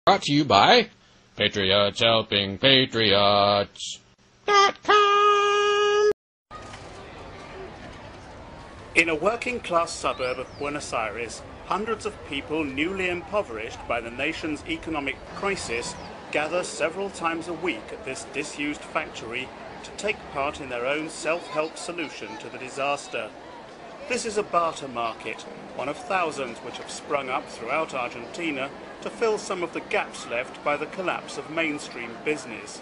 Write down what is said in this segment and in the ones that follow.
Brought to you by Patriots Helping Patriots.com. In a working-class suburb of Buenos Aires, hundreds of people newly impoverished by the nation's economic crisis gather several times a week at this disused factory to take part in their own self-help solution to the disaster. This is a barter market, one of thousands which have sprung up throughout Argentina to fill some of the gaps left by the collapse of mainstream business.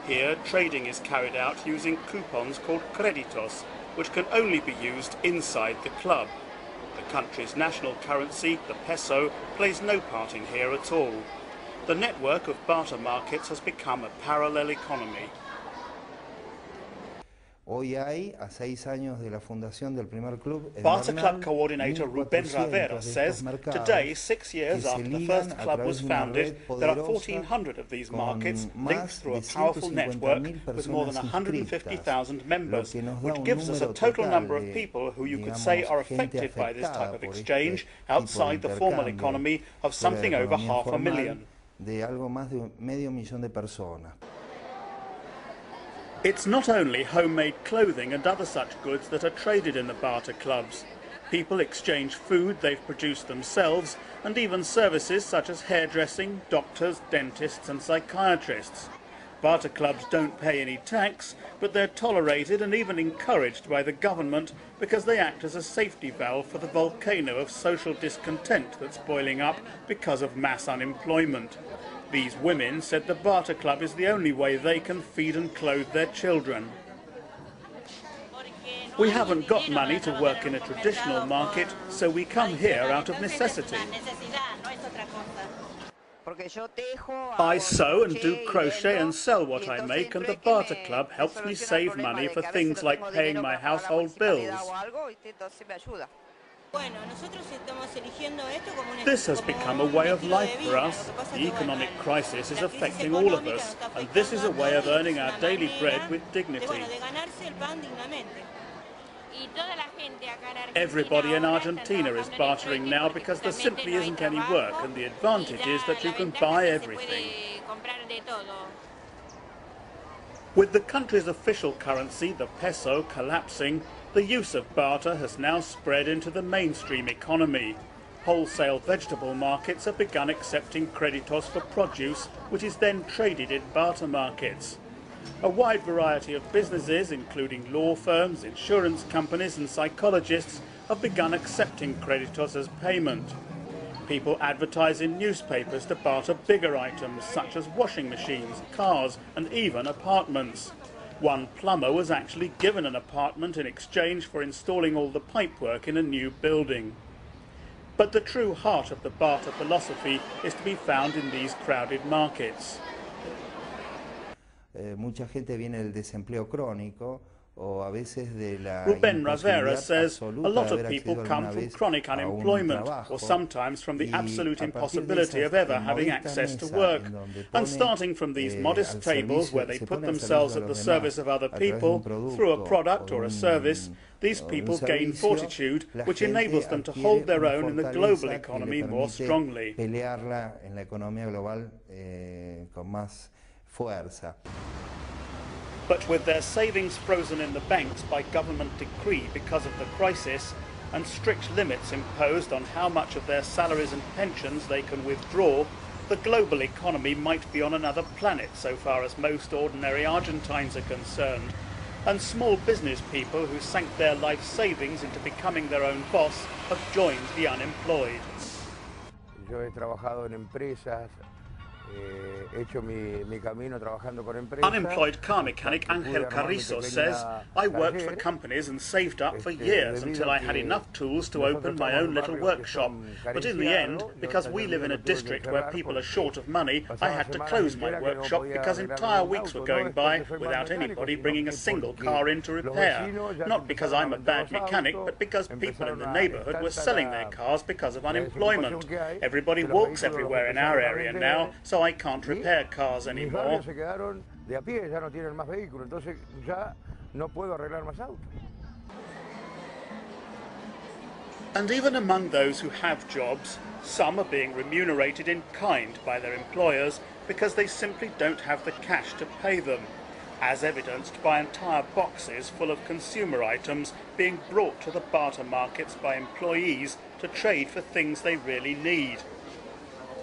Here, trading is carried out using coupons called créditos, which can only be used inside the club. The country's national currency, the peso, plays no part in here at all. The network of barter markets has become a parallel economy. Barter Club coordinator Rubén Rivera says, today, 6 years after the first club was founded, there are 1,400 of these markets linked through a powerful network with more than 150,000 members, which gives us a total number of people who you could say are affected by this type of exchange outside the formal economy of something over 500,000. It's not only homemade clothing and other such goods that are traded in the barter clubs. People exchange food they've produced themselves and even services such as hairdressing, doctors, dentists and psychiatrists. Barter clubs don't pay any tax, but they're tolerated and even encouraged by the government because they act as a safety valve for the volcano of social discontent that's boiling up because of mass unemployment. These women said the barter club is the only way they can feed and clothe their children. We haven't got money to work in a traditional market, so we come here out of necessity. I sew and do crochet and sell what I make, and the barter club helps me save money for things like paying my household bills. This has become a way of life for us. The economic crisis is affecting all of us, and this is a way of earning our daily bread with dignity. Everybody in Argentina is bartering now because there simply isn't any work, and the advantage is that you can buy everything. With the country's official currency, the peso, collapsing, the use of barter has now spread into the mainstream economy. Wholesale vegetable markets have begun accepting créditos for produce, which is then traded in barter markets. A wide variety of businesses, including law firms, insurance companies and psychologists, have begun accepting créditos as payment. People advertise in newspapers to barter bigger items such as washing machines, cars and even apartments. One plumber was actually given an apartment in exchange for installing all the pipework in a new building. But the true heart of the barter philosophy is to be found in these crowded markets. Rubén Rivera says a lot of people come from chronic unemployment or sometimes from the absolute impossibility of ever having access to work. And starting from these modest tables where they put themselves at the service of other people through a product or a service, these people gain fortitude which enables them to hold their own in the global economy more strongly. But with their savings frozen in the banks by government decree because of the crisis, and strict limits imposed on how much of their salaries and pensions they can withdraw, the global economy might be on another planet so far as most ordinary Argentines are concerned. And small business people who sank their life savings into becoming their own boss have joined the unemployed. Unemployed car mechanic Angel Carrizo says, I worked for companies and saved up for years until I had enough tools to open my own little workshop. But in the end, because we live in a district where people are short of money, I had to close my workshop because entire weeks were going by without anybody bringing a single car in to repair. Not because I'm a bad mechanic, but because people in the neighborhood were selling their cars because of unemployment. Everybody walks everywhere in our area now, so I can't repair cars anymore. And even among those who have jobs, some are being remunerated in kind by their employers because they simply don't have the cash to pay them, as evidenced by entire boxes full of consumer items being brought to the barter markets by employees to trade for things they really need.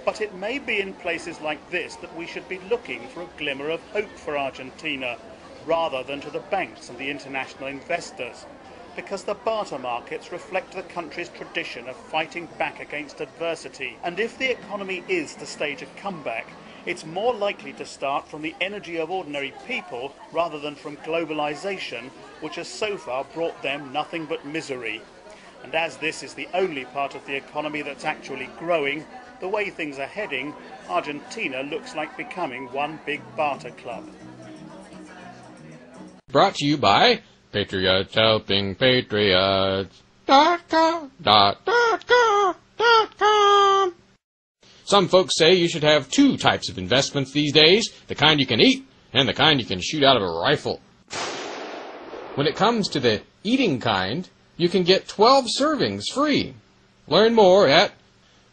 But it may be in places like this that we should be looking for a glimmer of hope for Argentina, rather than to the banks and the international investors, because the barter markets reflect the country's tradition of fighting back against adversity, and if the economy is to stage a comeback, it's more likely to start from the energy of ordinary people rather than from globalisation, which has so far brought them nothing but misery. And as this is the only part of the economy that's actually growing, the way things are heading, Argentina looks like becoming one big barter club. Brought to you by Patriots Helping Patriots. .com. Some folks say you should have two types of investments these days, the kind you can eat and the kind you can shoot out of a rifle. When it comes to the eating kind, you can get 12 servings free. Learn more at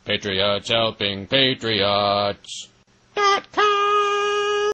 PatriotsHelpingPatriots.com.